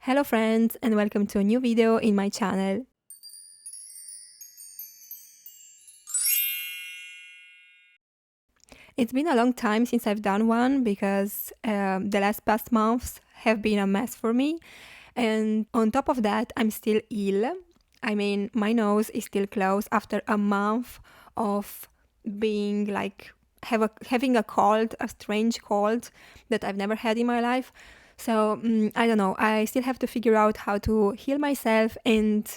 Hello friends and welcome to a new video in my channel. It's been a long time since I've done one because the last past months have been a mess for me, and on top of that I'm still ill. I mean, my nose is still closed after a month of being having a cold, a strange cold that I've never had in my life. So I don't know, I still have to figure out how to heal myself and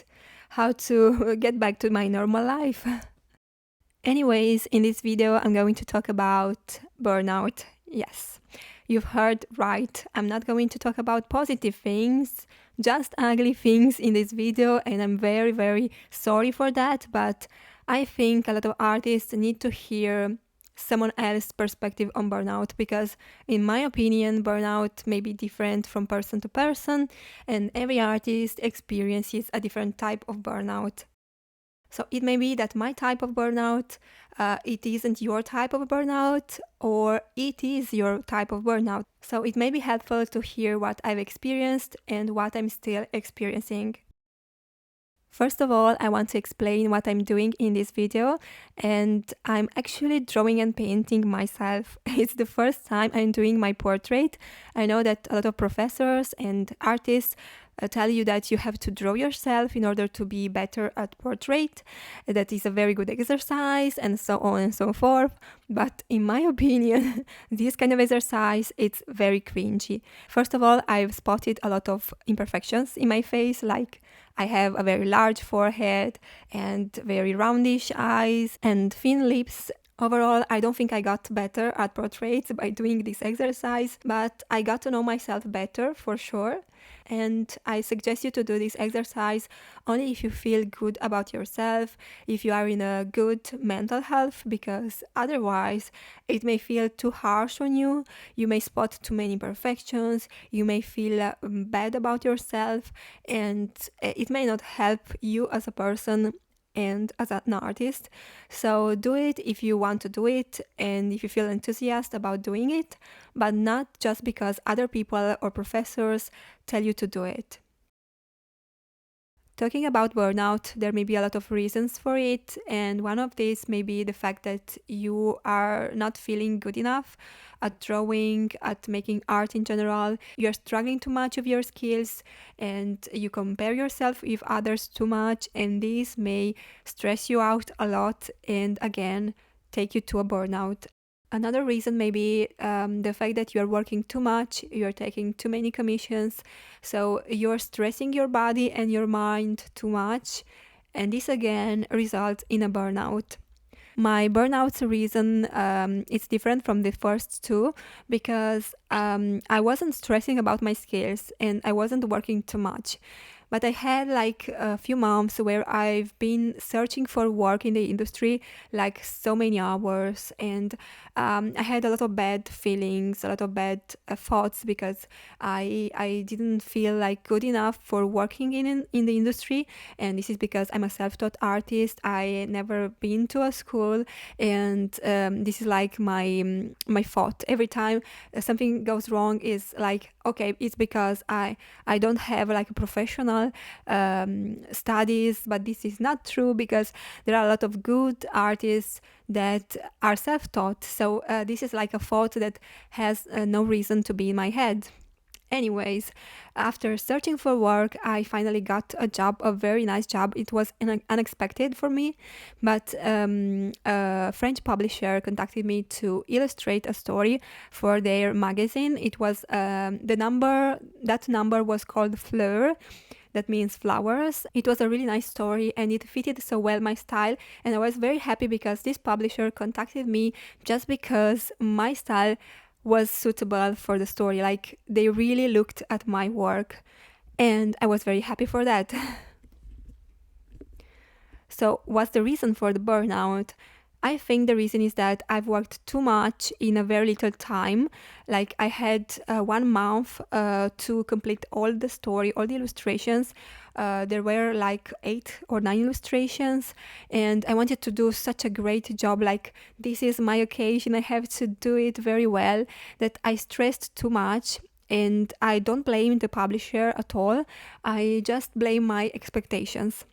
how to get back to my normal life. Anyways, in this video I'm going to talk about burnout. Yes, you've heard right. I'm not going to talk about positive things, just ugly things in this video, and I'm very, very sorry for that, but I think a lot of artists need to hear someone else's perspective on burnout because, in my opinion, burnout may be different from person to person, and every artist experiences a different type of burnout. So it may be that my type of burnout, it isn't your type of burnout, or it is your type of burnout. So it may be helpful to hear what I've experienced and what I'm still experiencing. First of all, I want to explain what I'm doing in this video, and I'm actually drawing and painting myself. It's the first time I'm doing my portrait. I know that a lot of professors and artists tell you that you have to draw yourself in order to be better at portrait. That is a very good exercise, and so on and so forth. But in my opinion, this kind of exercise, it's very cringy. First of all, I've spotted a lot of imperfections in my face, like I have a very large forehead and very roundish eyes and thin lips. Overall, I don't think I got better at portraits by doing this exercise, but I got to know myself better for sure. And I suggest you to do this exercise only if you feel good about yourself, if you are in a good mental health, because otherwise it may feel too harsh on you. You may spot too many imperfections, you may feel bad about yourself, and it may not help you as a person and as an artist. So do it if you want to do it and if you feel enthusiastic about doing it, but not just because other people or professors tell you to do it. Talking about burnout, there may be a lot of reasons for it, and one of these may be the fact that you are not feeling good enough at drawing, at making art in general. You're struggling too much with your skills, and you compare yourself with others too much, and this may stress you out a lot and again take you to a burnout. Another reason may be the fact that you're working too much, you're taking too many commissions, so you're stressing your body and your mind too much, and this again results in a burnout. My burnout's reason is different from the first two because I wasn't stressing about my skills and I wasn't working too much. But I had like a few months where I've been searching for work in the industry, like so many hours, and I had a lot of bad feelings, a lot of bad thoughts because I didn't feel like good enough for working in the industry, and this is because I'm a self-taught artist. I never been to a school, and this is like my thought every time something goes wrong. Is like, okay, it's because I don't have like a professional studies, but this is not true because there are a lot of good artists that are self-taught. So this is like a thought that has no reason to be in my head. Anyways, after searching for work, I finally got a job, a very nice job. It was unexpected for me, but a French publisher contacted me to illustrate a story for their magazine. It was that number was called Fleur, that means flowers. It was a really nice story and it fitted so well my style, and I was very happy because this publisher contacted me just because my style was suitable for the story. Like, they really looked at my work and I was very happy for that. So what's the reason for the burnout? I think the reason is that I've worked too much in a very little time. Like, I had 1 month to complete all the story, all the illustrations. There were like 8 or 9 illustrations, and I wanted to do such a great job. Like, this is my occasion, I have to do it very well, that I stressed too much. and I don't blame the publisher at all. I just blame my expectations.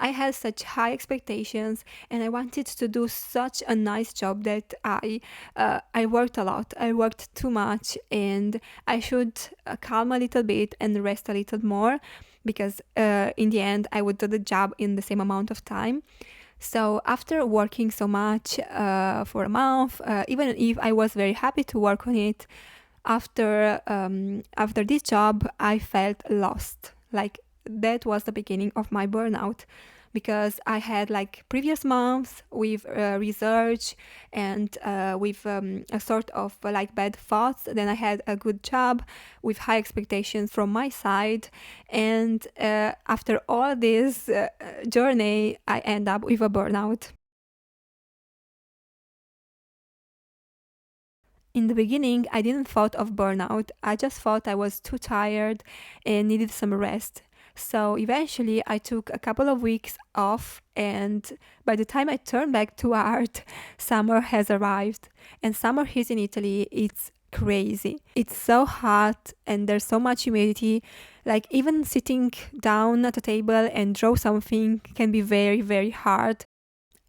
I had such high expectations, and I wanted to do such a nice job that I worked a lot. I worked too much, and I should calm a little bit and rest a little more, because in the end I would do the job in the same amount of time. So after working so much for a month, even if I was very happy to work on it, after this job, I felt lost. Like that was the beginning of my burnout, because I had like previous months with research and with a sort of like bad thoughts. Then I had a good job with high expectations from my side, and after all this journey, I end up with a burnout. In the beginning, I didn't thought of burnout. I just thought I was too tired and needed some rest. So eventually, I took a couple of weeks off, and by the time I turned back to art, summer has arrived. And summer here in Italy, it's crazy. It's so hot and there's so much humidity. Like even sitting down at a table and draw something can be very, very hard.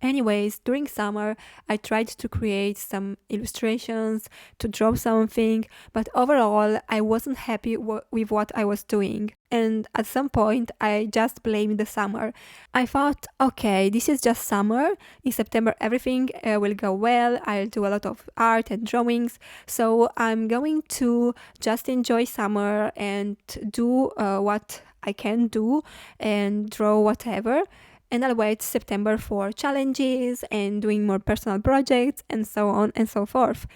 Anyways, during summer, I tried to create some illustrations, to draw something, but overall, I wasn't happy with what I was doing. And at some point, I just blamed the summer. I thought, okay, this is just summer. In September, everything will go well. I'll do a lot of art and drawings. So I'm going to just enjoy summer and do what I can do and draw whatever, and I'll wait September for challenges and doing more personal projects and so on and so forth.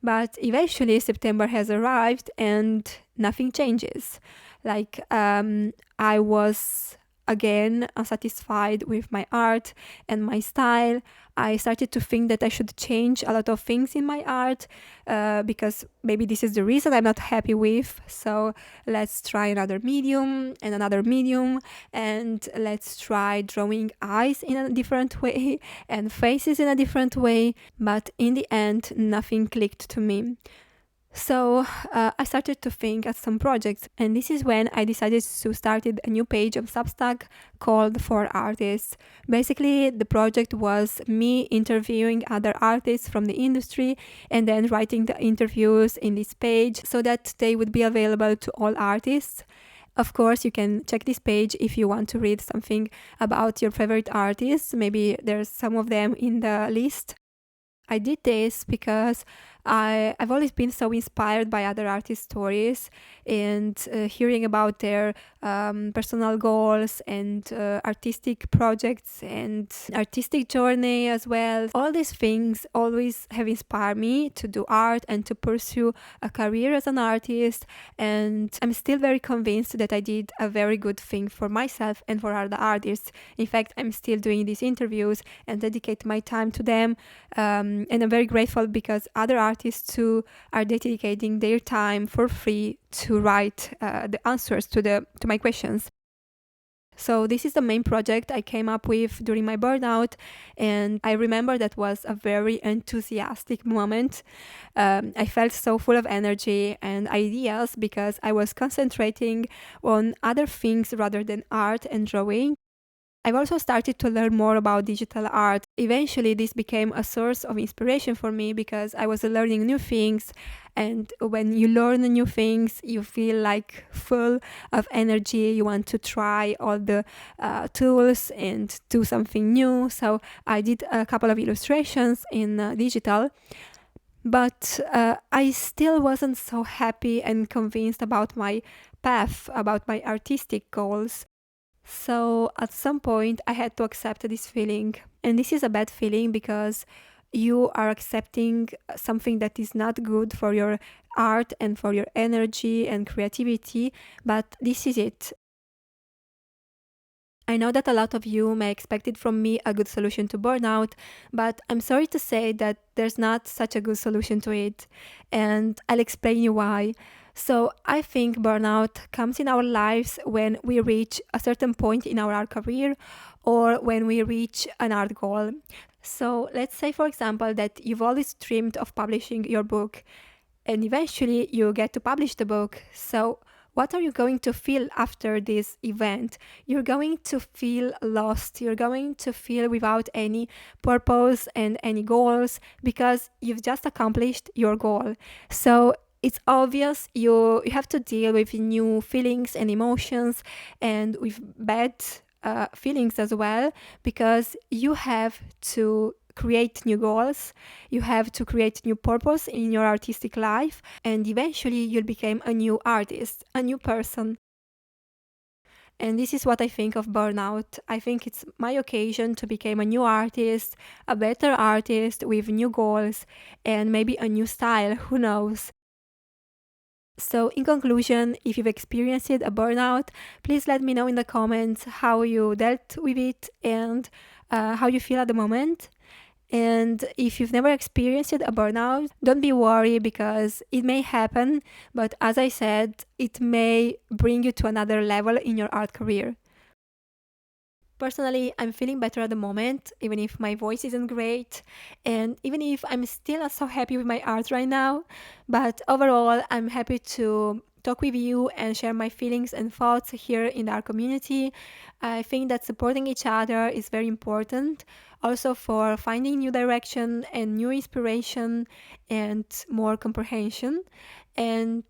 But eventually, September has arrived and nothing changes. Like, I was again unsatisfied with my art and my style. I started to think that I should change a lot of things in my art because maybe this is the reason I'm not happy with. So let's try another medium and another medium, and let's try drawing eyes in a different way and faces in a different way. But in the end, nothing clicked to me. So I started to think at some projects, and this is when I decided to start a new page of Substack called For Artists. Basically, the project was me interviewing other artists from the industry and then writing the interviews in this page so that they would be available to all artists. Of course, you can check this page if you want to read something about your favorite artists. Maybe there's some of them in the list. I did this because I've always been so inspired by other artists' stories and hearing about their personal goals and artistic projects and artistic journey as well. All these things always have inspired me to do art and to pursue a career as an artist. And I'm still very convinced that I did a very good thing for myself and for other artists. In fact, I'm still doing these interviews and dedicate my time to them. And I'm very grateful because other artists too are dedicating their time for free to write the answers to my questions. So this is the main project I came up with during my burnout, and I remember that was a very enthusiastic moment. I felt so full of energy and ideas because I was concentrating on other things rather than art and drawing. I've also started to learn more about digital art. Eventually, this became a source of inspiration for me because I was learning new things. And when you learn new things, you feel like full of energy. You want to try all the tools and do something new. So I did a couple of illustrations in digital. But I still wasn't so happy and convinced about my path, about my artistic goals. So at some point, I had to accept this feeling. And this is a bad feeling because you are accepting something that is not good for your art and for your energy and creativity. But this is it. I know that a lot of you may expect it from me a good solution to burnout, but I'm sorry to say that there's not such a good solution to it. And I'll explain you why. So I think burnout comes in our lives when we reach a certain point in our art career or when we reach an art goal. So let's say, for example, that you've always dreamed of publishing your book. and eventually you get to publish the book. So what are you going to feel after this event? You're going to feel lost. You're going to feel without any purpose and any goals because you've just accomplished your goal. So it's obvious you have to deal with new feelings and emotions and with bad feelings as well, because you have to create new goals, you have to create new purpose in your artistic life, and eventually you'll become a new artist, a new person. And this is what I think of burnout. I think it's my occasion to become a new artist, a better artist with new goals and maybe a new style, who knows. So, in conclusion, if you've experienced a burnout, please let me know in the comments how you dealt with it and how you feel at the moment. And if you've never experienced a burnout, don't be worried because it may happen, but as I said, it may bring you to another level in your art career. Personally, I'm feeling better at the moment, even if my voice isn't great, and even if I'm still not so happy with my art right now. But overall, I'm happy to talk with you and share my feelings and thoughts here in our community. I think that supporting each other is very important, also for finding new direction and new inspiration and more comprehension. And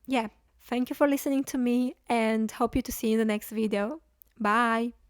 yeah, thank you for listening to me and hope you to see you in the next video. Bye.